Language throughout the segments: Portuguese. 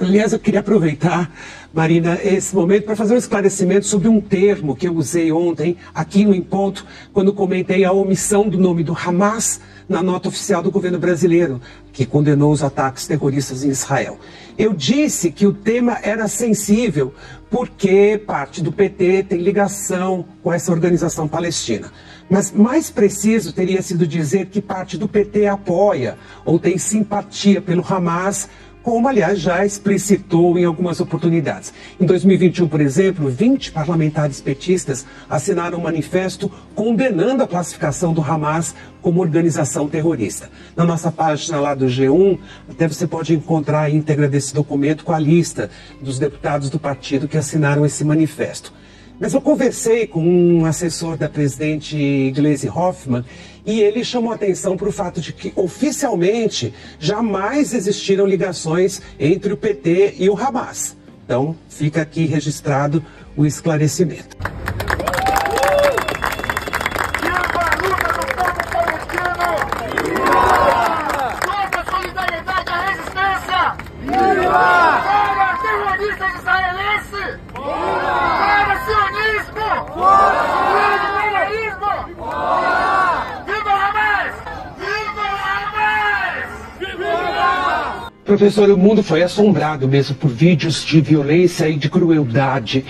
Aliás, eu queria aproveitar, Marina, esse momento para fazer um esclarecimento sobre um termo que eu usei ontem aqui no Em Ponto, quando comentei a omissão do nome do Hamas na nota oficial do governo brasileiro, que condenou os ataques terroristas em Israel. Eu disse que o tema era sensível porque parte do PT tem ligação com essa organização palestina. Mas mais preciso teria sido dizer que parte do PT apoia ou tem simpatia pelo Hamas, como, aliás, já explicitou em algumas oportunidades. Em 2021, por exemplo, 20 parlamentares petistas assinaram um manifesto condenando a classificação do Hamas como organização terrorista. Na nossa página lá do G1, até você pode encontrar a íntegra desse documento com a lista dos deputados do partido que assinaram esse manifesto. Mas eu conversei com um assessor da presidente Gleisi Hoffmann e ele chamou atenção para o fato de que, oficialmente, jamais existiram ligações entre o PT e o Hamas. Então, fica aqui registrado o esclarecimento. Professor, o mundo foi assombrado mesmo por vídeos de violência e de crueldade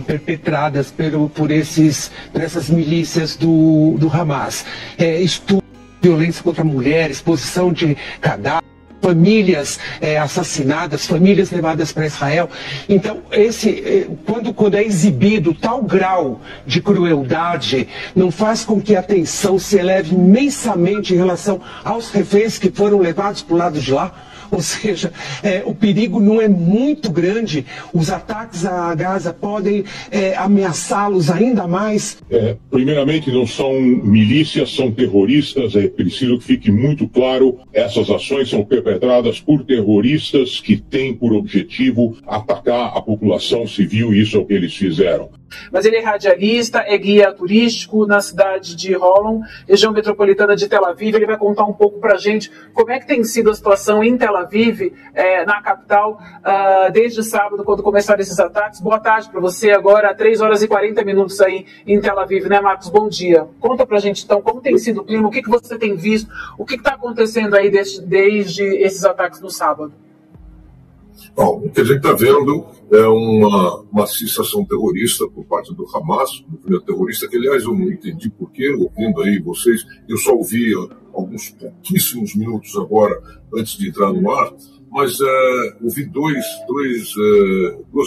perpetradas por essas milícias do Hamas. Estupro, violência contra mulheres, exposição de cadáveres, famílias assassinadas, famílias levadas para Israel. Então, quando é exibido tal grau de crueldade, não faz com que a tensão se eleve imensamente em relação aos reféns que foram levados para o lado de lá. Ou seja, o perigo não é muito grande, os ataques a Gaza podem ameaçá-los ainda mais. Primeiramente, não são milícias, são terroristas, é preciso que fique muito claro, essas ações são perpetradas por terroristas que têm por objetivo atacar a população civil, e isso é o que eles fizeram. Mas ele é radialista, é guia turístico na cidade de Holon, região metropolitana de Tel Aviv. Ele vai contar um pouco para a gente como é que tem sido a situação em Tel Aviv, na capital, desde sábado, quando começaram esses ataques. Boa tarde para você, agora 3 horas e 40 minutos aí em Tel Aviv, né, Marcos? Bom dia. Conta para a gente, então, como tem sido o clima, o que você tem visto, o que está acontecendo aí desde esses ataques no sábado? Bom, o que a gente está vendo é uma massificação terrorista por parte do Hamas, do movimento terrorista, que, aliás, eu não entendi porquê, ouvindo aí vocês, eu só ouvi alguns pouquíssimos minutos agora, antes de entrar no ar, mas ouvi duas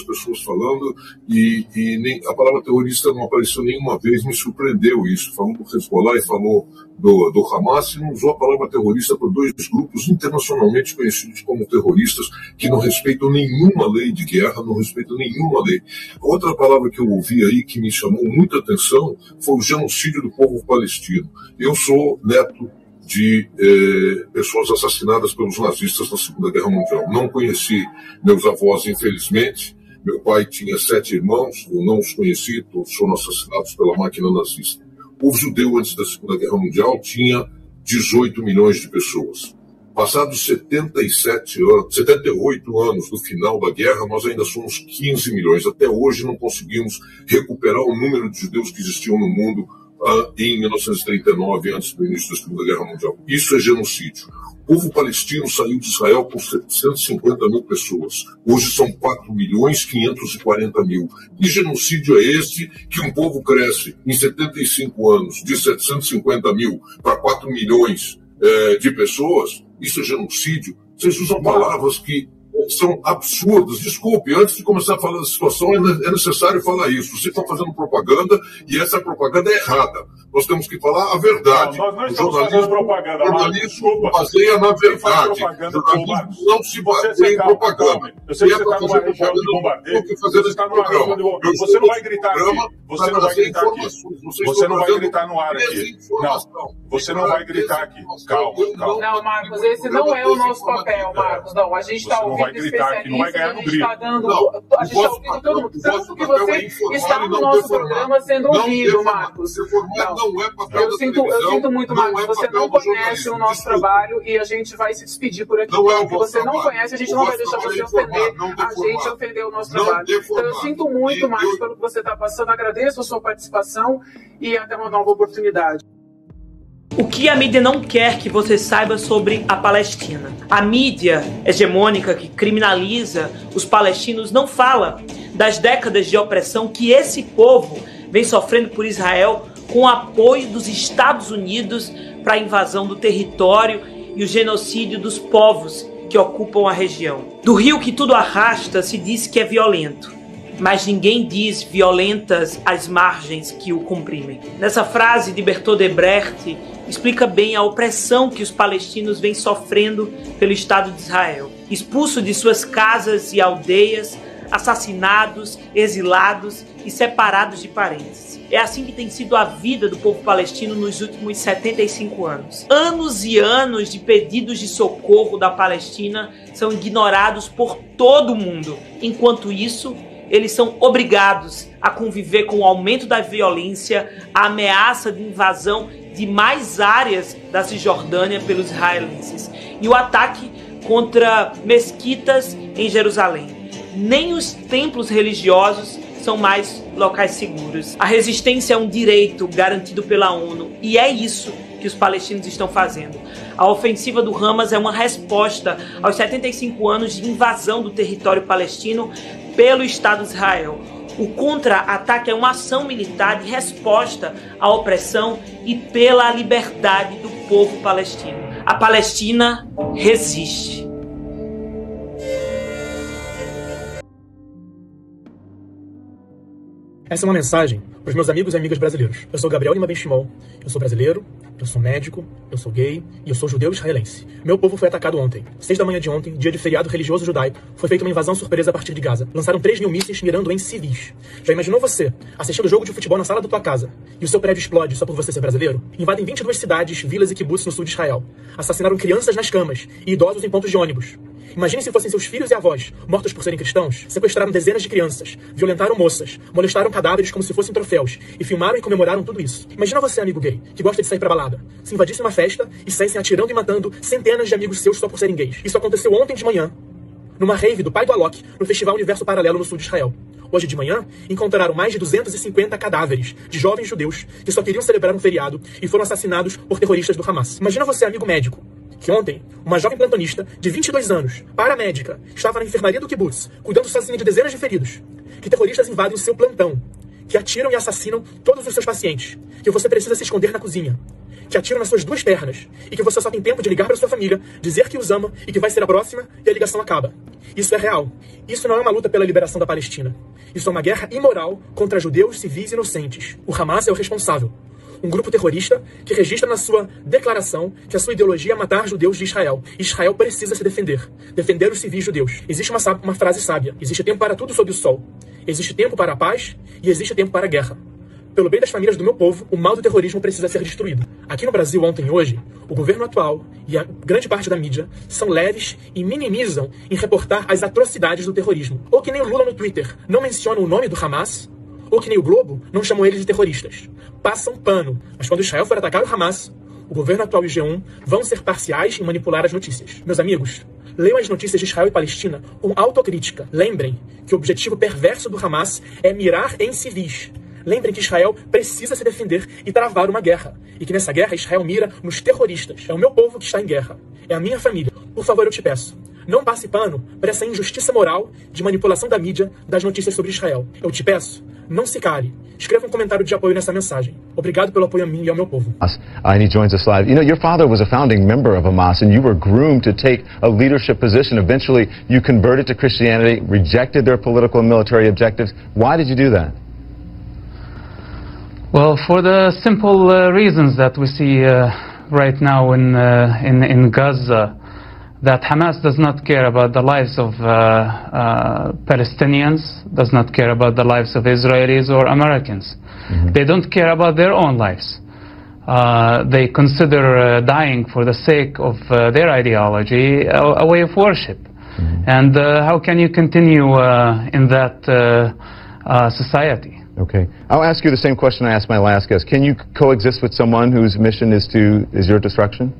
pessoas falando e nem, a palavra terrorista não apareceu nenhuma vez, me surpreendeu isso. Falou do Hezbollah e falou do Hamas e não usou a palavra terrorista por dois grupos internacionalmente conhecidos como terroristas que não respeitam nenhuma lei de guerra, não respeitam nenhuma lei. Outra palavra que eu ouvi aí que me chamou muita atenção foi o genocídio do povo palestino. Eu sou neto de pessoas assassinadas pelos nazistas na Segunda Guerra Mundial. Não conheci meus avós, infelizmente. Meu pai tinha 7 irmãos, eu não os conheci, todos foram assassinados pela máquina nazista. O judeu, antes da Segunda Guerra Mundial, tinha 18 milhões de pessoas. Passados 78 anos do final da guerra, nós ainda somos 15 milhões. Até hoje não conseguimos recuperar o número de judeus que existiam no mundo em 1939, antes do início da Segunda Guerra Mundial. Isso é genocídio. O povo palestino saiu de Israel com 750 mil pessoas. Hoje são 4.540.000. Que genocídio é esse que um povo cresce em 75 anos de 750 mil para 4 milhões de pessoas? Isso é genocídio. Vocês usam palavras que são absurdas. Desculpe, antes de começar a falar da situação, é necessário falar isso. Vocês estão fazendo propaganda e essa propaganda é errada. Nós temos que falar a verdade. Nós não estamos fazendo propaganda. O jornalismo baseia na verdade. O jornalismo não se baseia em propaganda. Eu sei que você está numa região de bombardeio. Você está numa região de bombardeio. Você não vai gritar aqui. Você não vai gritar aqui. Você não vai gritar no ar aqui. Não. Você não vai gritar aqui. Calma. Não, Marcos, esse não é o nosso papel, Marcos. Não, a gente está ouvindo vai gritar que não vai ganhar no grito. A gente está ouvindo todo mundo. Tanto que você está no nosso programa sendo ouvido, Marcos. Eu sinto muito, Marcos. Você não conhece o nosso trabalho e a gente vai se despedir por aqui. Porque você não conhece, a gente não vai deixar você ofender a gente, ofender o nosso trabalho. Então eu sinto muito, Marcos, pelo que você está passando. Agradeço a sua participação e até uma nova oportunidade. O que a mídia não quer que você saiba sobre a Palestina? A mídia hegemônica que criminaliza os palestinos não fala das décadas de opressão que esse povo vem sofrendo por Israel com o apoio dos Estados Unidos para a invasão do território e o genocídio dos povos que ocupam a região. Do rio que tudo arrasta se diz que é violento, mas ninguém diz violentas as margens que o comprimem. Nessa frase de Bertolt Brecht explica bem a opressão que os palestinos vêm sofrendo pelo Estado de Israel. Expulsos de suas casas e aldeias, assassinados, exilados e separados de parentes. É assim que tem sido a vida do povo palestino nos últimos 75 anos. Anos e anos de pedidos de socorro da Palestina são ignorados por todo mundo. Enquanto isso, eles são obrigados a conviver com o aumento da violência, a ameaça de invasão de mais áreas da Cisjordânia pelos israelenses e o ataque contra mesquitas em Jerusalém. Nem os templos religiosos são mais locais seguros. A resistência é um direito garantido pela ONU e é isso que os palestinos estão fazendo. A ofensiva do Hamas é uma resposta aos 75 anos de invasão do território palestino pelo Estado de Israel. O contra-ataque é uma ação militar de resposta à opressão e pela liberdade do povo palestino. A Palestina resiste. Essa é uma mensagem para os meus amigos e amigas brasileiros. Eu sou Gabriel Lima Benchimol, eu sou brasileiro, eu sou médico, eu sou gay e eu sou judeu israelense. Meu povo foi atacado ontem. 6 da manhã de ontem, dia de feriado religioso judaico, foi feita uma invasão surpresa a partir de Gaza. Lançaram 3.000 mísseis mirando em civis. Já imaginou você assistindo jogo de futebol na sala da tua casa e o seu prédio explode só por você ser brasileiro? Invadem 22 cidades, vilas e kibbutz no sul de Israel. Assassinaram crianças nas camas e idosos em pontos de ônibus. Imagine se fossem seus filhos e avós, mortos por serem cristãos. Sequestraram dezenas de crianças, violentaram moças, molestaram cadáveres como se fossem troféus e filmaram e comemoraram tudo isso. Imagina você, amigo gay, que gosta de sair pra balada, se invadisse uma festa e saíssem atirando e matando centenas de amigos seus só por serem gays. Isso aconteceu ontem de manhã, numa rave do pai do Alok, no Festival Universo Paralelo no sul de Israel. Hoje de manhã, encontraram mais de 250 cadáveres de jovens judeus que só queriam celebrar um feriado e foram assassinados por terroristas do Hamas. Imagina você, amigo médico, que ontem, uma jovem plantonista de 22 anos, paramédica, estava na enfermaria do kibbutz, cuidando sozinha de dezenas de feridos. Que terroristas invadem o seu plantão, que atiram e assassinam todos os seus pacientes, que você precisa se esconder na cozinha, que atiram nas suas 2 pernas, e que você só tem tempo de ligar para sua família, dizer que os ama e que vai ser a próxima e a ligação acaba. Isso é real. Isso não é uma luta pela liberação da Palestina. Isso é uma guerra imoral contra judeus civis inocentes. O Hamas é o responsável. Um grupo terrorista que registra na sua declaração que a sua ideologia é matar judeus de Israel. Israel precisa se defender. Defender os civis judeus. Existe uma frase sábia. Existe tempo para tudo sob o sol. Existe tempo para a paz e existe tempo para a guerra. Pelo bem das famílias do meu povo, o mal do terrorismo precisa ser destruído. Aqui no Brasil, ontem e hoje, o governo atual e a grande parte da mídia são leves e minimizam em reportar as atrocidades do terrorismo. Ou que nem o Lula no Twitter não menciona o nome do Hamas, ou que nem o Globo não chamam eles de terroristas. Passam pano, mas quando Israel for atacar o Hamas, o governo atual e o G1 vão ser parciais em manipular as notícias. Meus amigos, leiam as notícias de Israel e Palestina com autocrítica. Lembrem que o objetivo perverso do Hamas é mirar em civis. Lembrem que Israel precisa se defender e travar uma guerra. E que nessa guerra Israel mira nos terroristas. É o meu povo que está em guerra. É a minha família. Por favor, eu te peço, não passe pano para essa injustiça moral de manipulação da mídia das notícias sobre Israel. Eu te peço, não se cale. Escreva um comentário de apoio nessa mensagem. Obrigado pelo apoio a mim e ao meu povo. And he joins us live. You know, your father was a founding member of Hamas, and you were groomed to take a leadership position. Eventually, you converted to Christianity, rejected their political and military objectives. Why did you do that? Well, for the simple reasons that we see right now in Gaza, that Hamas does not care about the lives of Palestinians, does not care about the lives of Israelis or Americans. Mm-hmm. They don't care about their own lives. They consider dying for the sake of their ideology a way of worship. And how can you continue in that society? Okay. I'll ask you the same question I asked my last guest. Can you coexist with someone whose mission is your destruction?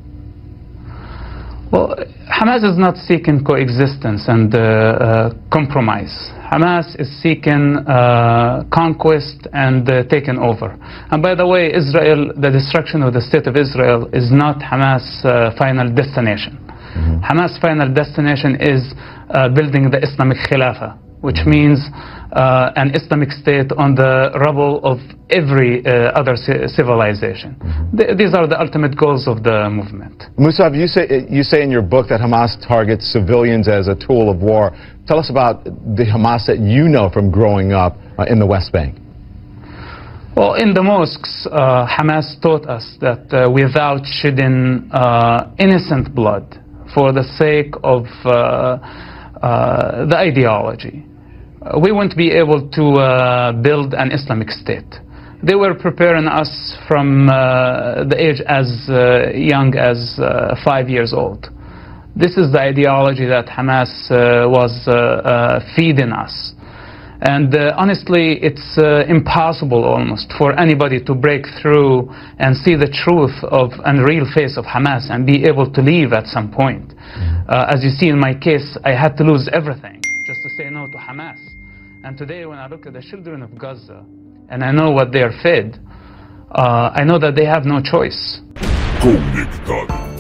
Well, Hamas is not seeking coexistence and compromise. Hamas is seeking conquest and taking over. And by the way, Israel, the destruction of the state of Israel is not Hamas' final destination. Hamas' final destination is building the Islamic Khilafah, which means an Islamic state on the rubble of every other civilization. These are the ultimate goals of the movement. Musab, you say in your book that Hamas targets civilians as a tool of war. Tell us about the Hamas that you know from growing up in the West Bank. Well, in the mosques, Hamas taught us that without shedding innocent blood for the sake of the ideology, we won't be able to build an Islamic state. They were preparing us from the age as young as 5 years old. This is the ideology that Hamas was feeding us. And honestly, it's impossible almost for anybody to break through and see the truth of and real face of Hamas and be able to leave at some point. As you see in my case, I had to lose everything just to say no to Hamas. And today when I look at the children of Gaza and I know what they are fed, I know that they have no choice. Conectado.